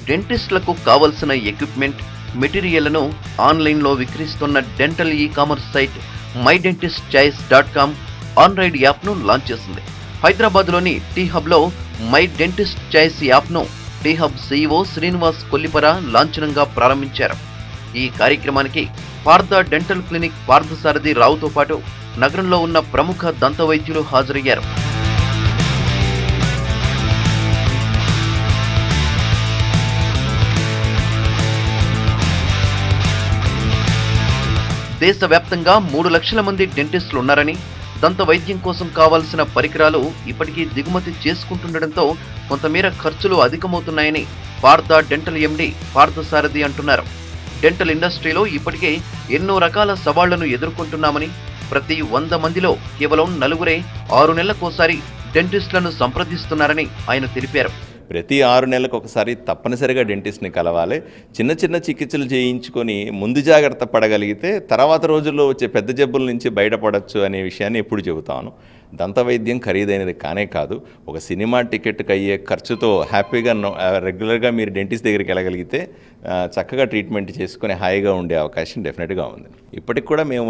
డెంటిస్టులకు కావలసిన ఎక్విప్మెంట్, మెటీరియల్లను ఆన్లైన్లో విక్రయిస్తున్న dental e-commerce site MyDentistChoice.com Android యాప్ను లాంచ్ చేసింది. హైదరాబాద్లోని టీ హబ్లో మై డెంటిస్ట్ చాయిస్ యాప్ను T hub CEO Srinivas Kollipara లాంఛనంగా ప్రారంభించారు. ఈ కార్యక్రమానికి పార్థ డెంటల్ క్లినిక్ పార్థసారథి రావుతో పాటు నగరంలో ఉన్న ప్రముఖ దంత వైద్యులు హాజరయ్యారు. దేశవ్యాప్తంగా 3 లక్షల మంది డెంటిస్టులు ఉన్నారని, దంత వైద్యం కోసం కావాల్సిన పరికరాలు ఇప్పటికీ దిగుమతి చేసుకుంటుండటంతో కొంతమేర ఖర్చులు అధికమవుతున్నాయని పార్థ డెంటల్ MD పార్థసారథి అంటున్నారు. డెంటల్ ఇండస్ట్రీలో ఇప్పటికే ఎన్నో రకాల సవాళ్లను ఎదుర్కొంటున్నామని, ప్రతి 100 మందిలో కేవలం 4 6 నెలలకోసారి డెంటిస్టులను సంప్రదిస్తున్నారని ఆయన తెలిపారు. ప్రతి 6 నెలలకు ఒకసారి తప్పనిసరిగా డెంటిస్ట్ని కలవాలి. చిన్న చిన్న చికిత్సలు చేయించుకొని ముందు జాగ్రత్త పడగలిగితే తర్వాత రోజుల్లో వచ్చే పెద్ద జబ్బుల నుంచి బయటపడవచ్చు అనే విషయాన్ని ఎప్పుడు చెబుతాను. దంత వైద్యం ఖరీదైనది కానే కాదు. ఒక సినిమా టికెట్కి అయ్యే ఖర్చుతో హ్యాపీగా రెగ్యులర్గా మీరు డెంటిస్ట్ దగ్గరికి వెళ్ళగలిగితే చక్కగా ట్రీట్మెంట్ చేసుకుని హాయిగా ఉండే అవకాశం డెఫినెట్గా ఉంది. ఇప్పటికి కూడా మేము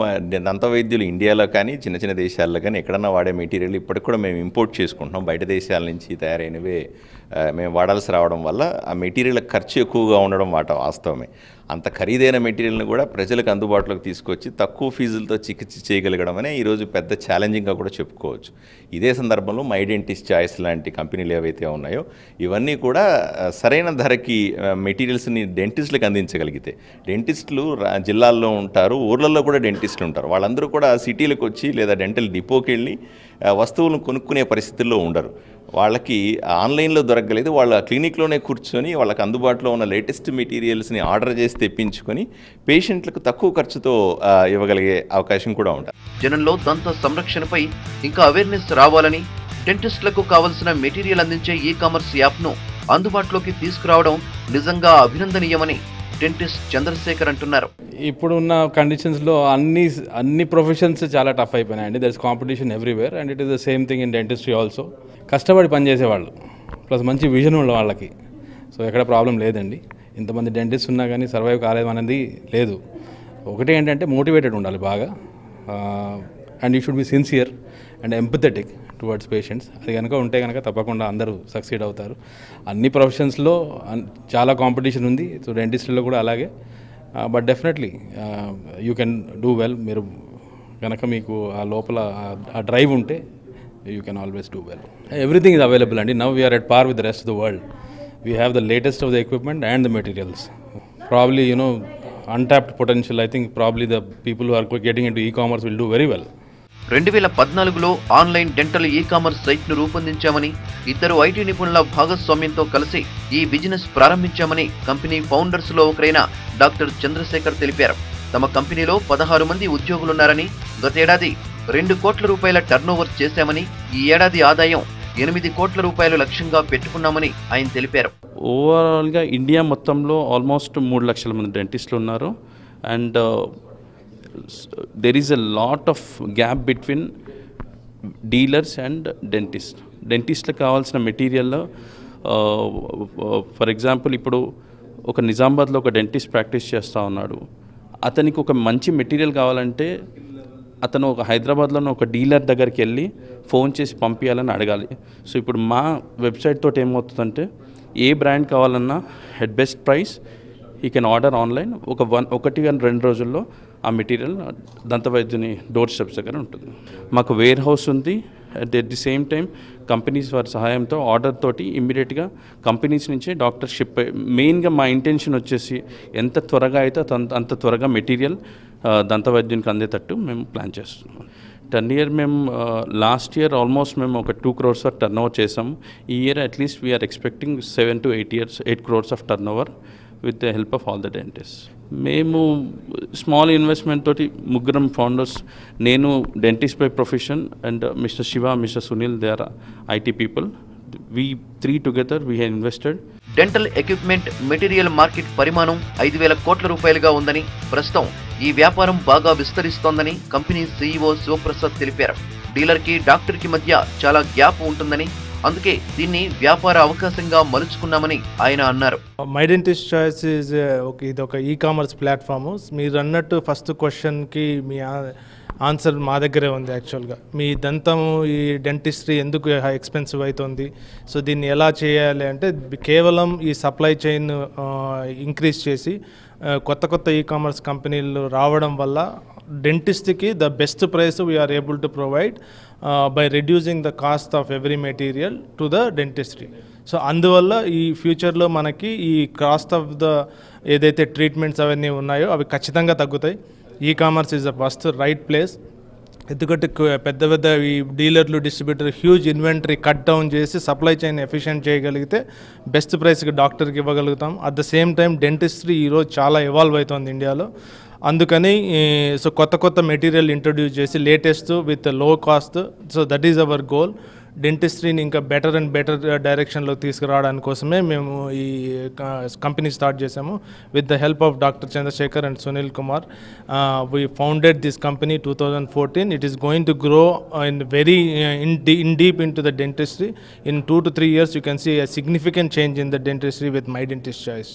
దంత వైద్యులు ఇండియాలో కానీ చిన్న చిన్న దేశాల్లో కానీ ఎక్కడన్నా వాడే మెటీరియల్ ఇప్పటికి కూడా మేము ఇంపోర్ట్ చేసుకుంటున్నాం. బయట దేశాల నుంచి తయారైనవే మేము వాడాల్సి రావడం వల్ల ఆ మెటీరియల్ ఖర్చు ఎక్కువగా ఉండడం వాస్తవమే. అంత ఖరీదైన మెటీరియల్ని కూడా ప్రజలకు అందుబాటులోకి తీసుకొచ్చి తక్కువ ఫీజులతో చికిత్స చేయగలగడం అనే ఈరోజు పెద్ద ఛాలెంజింగ్గా కూడా చెప్పుకోవచ్చు. ఇదే సందర్భంలో మై డెంటిస్ట్ చాయిస్ లాంటి కంపెనీలు ఏవైతే ఉన్నాయో ఇవన్నీ కూడా సరైన ధరకి మెటీరియల్స్ని డెంటిస్టులకు అందించగలిగితే, డెంటిస్టులు జిల్లాల్లో ఉంటారు, ఊర్లలో కూడా డెంటిస్టులు ఉంటారు, వాళ్ళందరూ కూడా సిటీలకు వచ్చి లేదా డెంటల్ డిపోకి వెళ్ళి వస్తువులను కొనుక్కునే పరిస్థితుల్లో ఉండరు. వాళ్ళకి ఆన్లైన్లో దొరకగలేదు, వాళ్ళ క్లినిక్లోనే కూర్చొని వాళ్ళకి అందుబాటులో ఉన్న లేటెస్ట్ మెటీరియల్స్ని ఆర్డర్ చేసి తెప్పించుకొని పేషెంట్లకు తక్కువ ఖర్చుతో ఇవ్వగలిగే అవకాశం కూడా ఉంటుంది. జనంలో దంత సంరక్షణపై ఇంకా అవేర్నెస్ రావాలని, డెంటిస్టులకు కావలసిన మెటీరియల్ అందించే ఈ-కామర్స్ యాప్ను అందుబాటులోకి తీసుకురావడం నిజంగా అభినందనీయమని డెంటిస్ట్ చంద్రశేఖర్ అంటున్నారు. ఇప్పుడున్న కండిషన్స్లో అన్ని ప్రొఫెషన్స్ చాలా టఫ్ అయిపోయినాయండి. There is competition everywhere and it is the same thing in dentistry also. కష్టపడి పనిచేసేవాళ్ళు ప్లస్ మంచి విజన్ ఉన్న వాళ్ళకి సో ఎక్కడ ప్రాబ్లం లేదండి. ఇంతమంది డెంటిస్ట్ ఉన్నా కానీ సర్వైవ్ కాలేదు అనేది లేదు. ఒకటి ఏంటంటే మోటివేటెడ్ ఉండాలి బాగా, and you should be sincere and empathetic towards patients. అది కనుక ఉంటే కనుక తప్పకుండా అందరూ సక్సీడ్ అవుతారు. అన్ని ప్రొఫెషన్స్లో చాలా కాంపిటీషన్ ఉంది, సో డెంటిస్ట్రీలో కూడా అలాగే. But definitely you can do well. మీరు కనుక మీకు ఆ లోపల ఆ డ్రైవ్ ఉంటే you can always do well. Everything is available అండి. Now we're at par with the rest of the world. We have the latest of the equipment and the materials. Probably untapped potential. I think probably the people who are getting into e-commerce will do very well. 2014లో online dental e-commerce సైట్ను రూపొందించామని, 2 IT నిపుణుల భాగస్వామ్యంతో కలిసి ఈ business ప్రారంభించామని company ఫౌండర్స్లో ఒకరైన doctor Chandrasekhar తెలిపారు. తమ కంపెనీలో 16 మంది ఉద్యోగులున్నారని, గతేడాది 2 కోట్ల రూపాయల టర్నోవర్ చేశామని, ఈ ఏడాది ఆదాయం 8 కోట్ల రూపాయలు లక్ష్యంగా పెట్టుకున్నామని ఆయన తెలిపారు. ఓవరాల్గా ఇండియా మొత్తంలో ఆల్మోస్ట్ 3 లక్షల మంది డెంటిస్టులు ఉన్నారు. And there is a lot of gap between dealers and డెంటిస్ట్లకు కావాల్సిన మెటీరియల్. ఫర్ ఎగ్జాంపుల్ ఇప్పుడు ఒక నిజామాబాద్లో ఒక డెంటిస్ట్ ప్రాక్టీస్ చేస్తూ ఉన్నాడు. అతనికి ఒక మంచి మెటీరియల్ కావాలంటే అతను ఒక హైదరాబాద్లోనే ఒక డీలర్ దగ్గరికి వెళ్ళి ఫోన్ చేసి పంపించాలని అడగాలి. సో ఇప్పుడు మా వెబ్సైట్ తోటి ఏమవుతుందంటే ఏ బ్రాండ్ కావాలన్నా ఎట్ బెస్ట్ ప్రైస్ ఈ కెన్ ఆర్డర్ ఆన్లైన్. 1-2 రోజుల్లో ఆ మెటీరియల్ దంతవైద్యుని డోర్ స్టెప్స్ దగ్గర ఉంటుంది. మాకు వేర్ హౌస్ ఉంది. At the same time companies వారి సహాయంతో ఆర్డర్ తోటి ఇమ్మీడియట్గా కంపెనీస్ నుంచి డాక్టర్ షిప్. మెయిన్గా మా ఇంటెన్షన్ వచ్చేసి ఎంత త్వరగా అయితే అంత త్వరగా మెటీరియల్ దంతవైద్యునికి అందేటట్టు మేము ప్లాన్ చేస్తున్నాం. టర్న్ మేము లాస్ట్ ఇయర్ ఆల్మోస్ట్ మేము ఒక 2 crores ఆఫ్ టర్న్ ఓవర్ చేసాము. ఈ year at least we are expecting 7 to 8 crores of turn over with the help of all the dentist. మేము స్మాల్ ఇన్వెస్ట్మెంట్ తోటి 3 ఫౌండర్స్, నేను dentist by profession and mister Shiva, mister Sunil, they are IT people. We 3 together we have invested. Dental equipment material market పరిమాణం 5,000 కోట్ల రూపాయలుగా ఉందని, ప్రస్తుతం ఈ వ్యాపారం బాగా విస్తరిస్తోందని కంపెనీ CEO శివప్రసాద్ తెలిపారు. డీలర్కి డాక్టర్కి మధ్య చాలా గ్యాప్ ఉంటుందని, అందుకే దీన్ని వ్యాపార అవకాశంగా మలుచుకున్నామని ఆయన అన్నారు. మై డెంటిస్ట్ చాయిస్ ఇది ఒక ఈ-కామర్స్ ప్లాట్ఫాము. మీరు అన్నట్టు ఫస్ట్ క్వశ్చన్కి మీ ఆన్సర్ మా దగ్గరే ఉంది. యాక్చువల్గా మీ దంతము ఈ డెంటిస్ట్రీ ఎందుకు ఎక్స్పెన్సివ్ అవుతుంది, సో దీన్ని ఎలా చేయాలి అంటే కేవలం ఈ సప్లై చైన్ ఇంక్రీజ్ చేసి కొత్త కొత్త ఈ-కామర్స్ కంపెనీలు రావడం వల్ల డెంటిస్ట్కి the best price we are able to provide by reducing the cost of every material to the dentistry. So అందువల్ల ఈ ఫ్యూచర్లో మనకి ఈ కాస్ట్ ఆఫ్ ద ఏదైతే ట్రీట్మెంట్స్ అవన్నీ ఉన్నాయో అవి ఖచ్చితంగా తగ్గుతాయి. E-commerce is the first right place. ఎందుకంటే పెద్ద పెద్ద ఈ డీలర్లు, distributor huge inventory cut down చేసి సప్లై చైన్ ఎఫిషియెంట్ చేయగలిగితే బెస్ట్ ప్రైస్కి డాక్టర్కి ఇవ్వగలుగుతాం. At the same time dentistry ఈరోజు చాలా ఎవాల్వ్ అవుతుంది ఇండియాలో. అందుకని సో కొత్త కొత్త మెటీరియల్ ఇంట్రొడ్యూస్ చేసి latest with low cost, so that is our goal. డెంటిస్ట్రీని ఇంకా బెటర్ అండ్ బెటర్ డైరెక్షన్లో తీసుకురావడానికి కోసమే మేము ఈ కంపెనీ స్టార్ట్ చేసాము. With the help of doctor Chandrasekhar and Sunil Kumar, we founded this company 2014. It is going to grow in deep into the dentistry. In 2 to 3 years you can see a significant change in the dentistry with My Dentist Choice.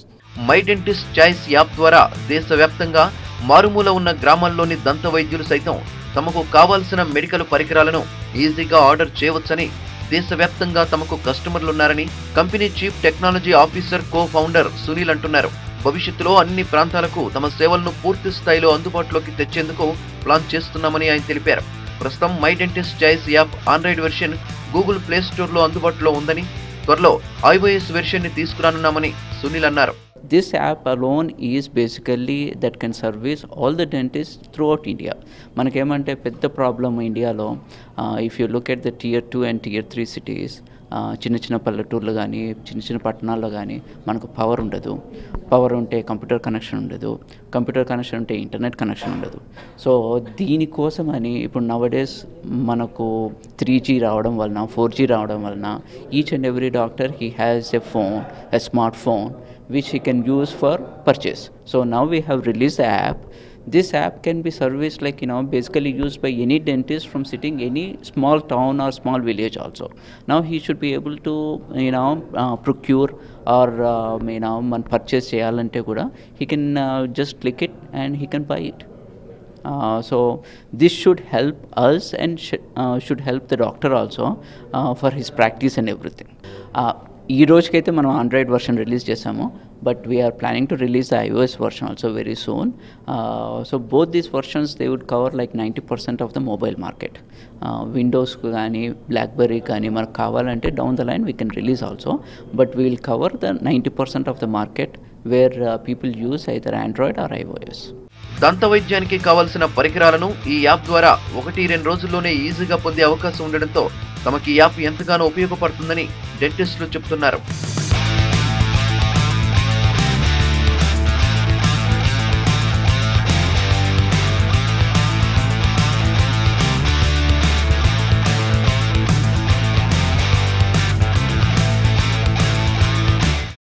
My dentist choice app ద్వారా దేశవ్యాప్తంగా మారుమూల ఉన్న గ్రామాల్లోని దంత వైద్యులు సైతం తమకు కావాల్సిన మెడికల్ పరికరాలను ఈజీగా ఆర్డర్ చేయవచ్చని, దేశవ్యాప్తంగా తమకు కస్టమర్లున్నారని company chief technology officer co founder Sunil అంటున్నారు. భవిష్యత్తులో అన్ని ప్రాంతాలకు తమ సేవలను పూర్తి స్థాయిలో అందుబాటులోకి తెచ్చేందుకు ప్లాన్ చేస్తున్నామని ఆయన తెలిపారు. ప్రస్తుతం my dentist choice app Android version Google play స్టోర్లో అందుబాటులో ఉందని, త్వరలో iOS వెర్షన్ని తీసుకురానున్నామని సునీల్ అన్నారు. This app alone is basically that can service all the dentists throughout India. మనకేమంటే పెద్ద ప్రాబ్లమ్ ఇండియాలో, if you look at the tier 2 and tier 3 cities, చిన్న చిన్న పల్లెటూర్లు కానీ చిన్న చిన్న పట్టణాల్లో కానీ మనకు పవర్ ఉండదు. పవర్ ఉంటే కంప్యూటర్ కనెక్షన్ ఉండదు, కంప్యూటర్ కనెక్షన్ ఉంటే ఇంటర్నెట్ కనెక్షన్ ఉండదు. సో దీనికోసమని ఇప్పుడు నవడేస్ మనకు 3G రావడం వలన, 4G రావడం వలన each and every doctor he has a phone, a smart phone which he can use for purchase. So now we have released the app. This app can be serviced like, basically used by any dentist from sitting any small town or small village also. Now he should be able to, procure or, man purchase cheyalante kuda, he can just click it and he can buy it. So this should help us and should help the doctor also for his practice and everything. ఈ రోజుకైతే మనం Android version release చేసాము, but we are planning to release the iOS version also very soon. So both these versions they would cover like 90% of the mobile market. విండోస్కి కానీ BlackBerry కానీ మనకు కావాలంటే down the line we can release also, but we will cover the 90% of the market where people use either Android or iOS. దంత వైద్యానికి కావలసిన పరికరాలను ఈ యాప్ ద్వారా 1-2 రోజుల్లోనే ఈజీగా పొందే అవకాశం ఉండడంతో తమకి ఈ యాప్ ఎంతగానో ఉపయోగపడుతుందని డెంటిస్టులు చెబుతున్నారు.